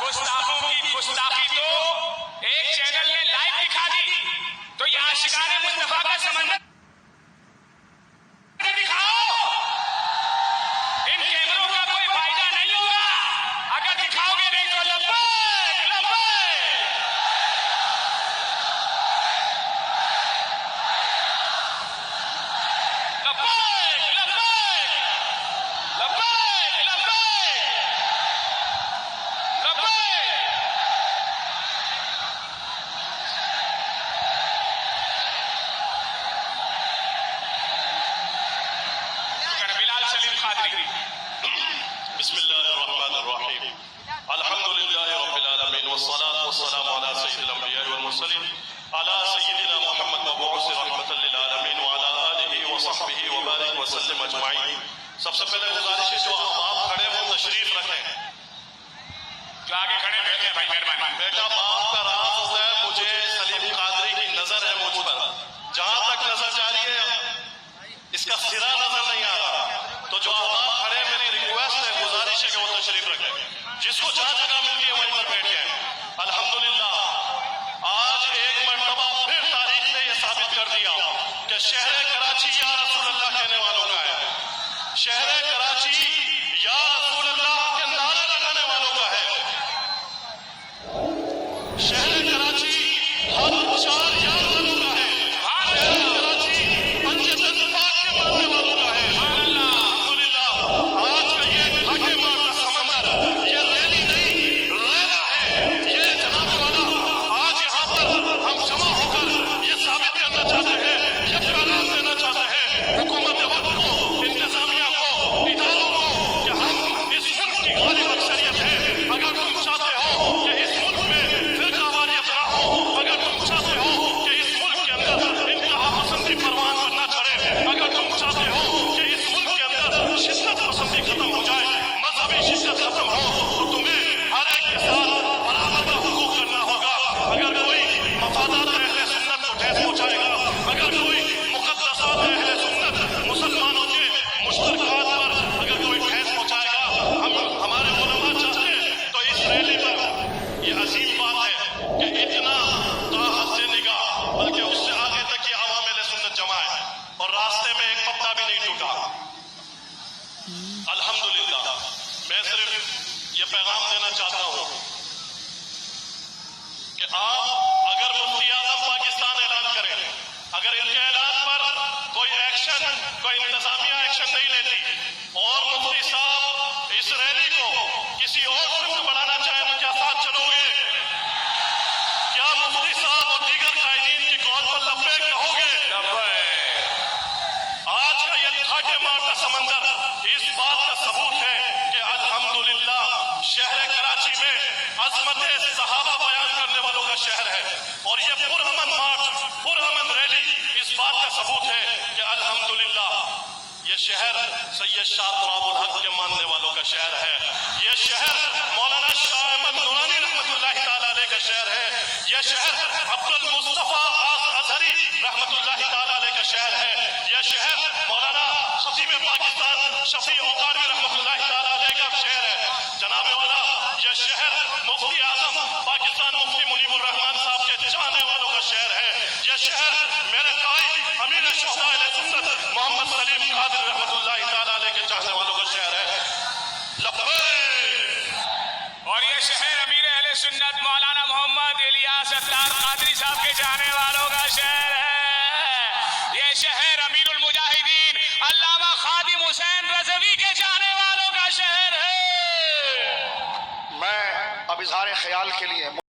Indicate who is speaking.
Speaker 1: गुस्ताखों की गुस्ताखी तो एक चैनल ने लाइव दिखा दी, तो ये आशिकाने मुस्तफा का समंदर दिखाओ। इन कैमरों का कोई फायदा नहीं होगा अगर दिखाओगे नहीं तो। लब्बैक लब्बैक लब्बैक लब्बैक लब्बैक लब्बैक बिलाल सलीम कादरी।
Speaker 2: बिस्मिल्लाहिर्रहमानिर्रहीम। अल्हम्दुलिल्लाहि रब्बिल आलमीन वस्सलातु वस्सलामु अला सय्यिदिल अंबिया'i वल मुरसलीन अला सय्यिदिना मुहम्मद मबऊस रहमतल लिल आलमीन व अला आलिहि व सहबिहि व बारिक व सल्लिम अजमाइन। सबसे पहले गुजारिश है जो आप खड़े हो तशरीफ रखें।
Speaker 1: जो आगे खड़े बैठे हैं भाई मेहरबानी।
Speaker 2: बेटा बाप का राज होता है, मुझे सलीम कादरी की नजर है मुझ पर, जहां तक नजर जा रही है इसका सिरा नजर नहीं आ रहा। तो जो आप खड़े, मेरी रिक्वेस्ट है, गुजारिश है कि वो तशरीफ रखें। जिसको जहां जगह मिलती है वहीं पर बैठ जाए। अल्हम्दुलिल्लाह आज एक मर्तबा फिर तारीख ने यह साबित कर दिया कि शहर कराची या रसूल अल्लाह कहने वालों का है। शहर कराची या रसूल अल्लाह के नारे लगाने वालों का है। शहर कराची हर चार यार वालों का है। शहर कराची पंचतन पाक के मानने वालों का है। अल्हम्दुलिल्लाह आज का ये ढाके मारता समंदर, ये रैली नहीं रैला है। ये जनाब वाला आज यहाँ पर हम जमा होकर ये साबित करना चाहते हैं, ये पैगाम देना चाहते हैं हुकूमत वक्त को, इंतजामिया को, इदारों को कि हम इस मुल्क की गालिब अक्सरियत है। अगर तुम चाहते हो कि इस मुल्क में फिरकावारियत ना हो, अगर तुम चाहते हो कि इस मुल्क के अंदर इंतहा पसंदी परवान न चढ़े, अगर तुम चाहते हो कि इस मुल्क के अंदर शिद्दत पसंदी खत्म हो जाए, मजहबी शिद्दत खत्म हो, तो तुम्हें हर एक के साथ बराबर का हुकूक करना होगा। अगर कोई मफादात अहले सुन्नत को ठेस पहुंचाएगा, अगर कोई मुकद्दसात अहले सुन्नत मुसलमानों के मुश्तरकात पर अगर कोई ठेस पहुंचाएगा, हम हमारे उलमा चाहते हैं तो इस रैली पर ये अजीम बात है कि इतना ताहत से निगाह, बल्कि उससे आगे तक ये आवाम अहले सुन्नत जमा है और रास्ते में एक पत्ता भी नहीं टूटा। अल्हम्दुलिल्लाह मैं सिर्फ ये पैगाम देना चाहता हूँ कि आप अगर मुफ्ती आजम पाकिस्तान ऐलान करें, अगर इनके ऐलान पर कोई एक्शन, कोई इंतजामिया एक्शन नहीं लेती और मुफ्ती साहब इस रैली को किसी और से बढ़ाना चाहे तो क्या साथ चलोगे? क्या मुफ्ती साहब और दीगर कायदीन की कौल पर लब्बैक कहोगे? आज का ये ढाके मारता समंदर इस बात का सबूत है कि अल्हम्दुलिल्लाह शहर कराची में अजमत सहाबा बयान करने वालों का शहर है। और ये पुरअमन मार्च, पुरअमन रैली इस बात का सबूत है कि अल्हम्दुलिल्लाह ये शहर सैयद शाह तुराबुल हक के मानने वालों का शहर है। ये शहर मौलाना शाह अहमद नूरानी रहमतुल्लाहि ताला अलैह का शहर है। ये शहर अब्दुल मुस्तफा अजहरी रहमतुल्लाहि ताला अलैह का शहर है। ये शहर मौलाना खतीब पाकिस्तान शफी औतारवी रहमतुल्लाहि ताला अलैह का शहर है। जनाबे वाला ये शहर मुफ्ती आजम पाकिस्तान मुफ्ती मुनीबुर रहमान साहब के चाहने वालों का शहर है। ये शहर मेरे कायद अमीर शुहदा अहले सुन्नत मोहम्मद सलीम कादरी रहमतुल्लाहि ताला अलैह के चाहने वालों का शहर है। लब्बैक।
Speaker 1: और ये शहर अमीर अहले सुन्नत मौलाना मोहम्मद इलियास अत्तार कादरी साहब के जाने वालों का शहर है। ये शहर अमीरुल मुजाहिदीन अल्लामा खादिम हुसैन रज़वी के जाने वालों का शहर है।
Speaker 3: मैं अब इजहार ख्याल के लिए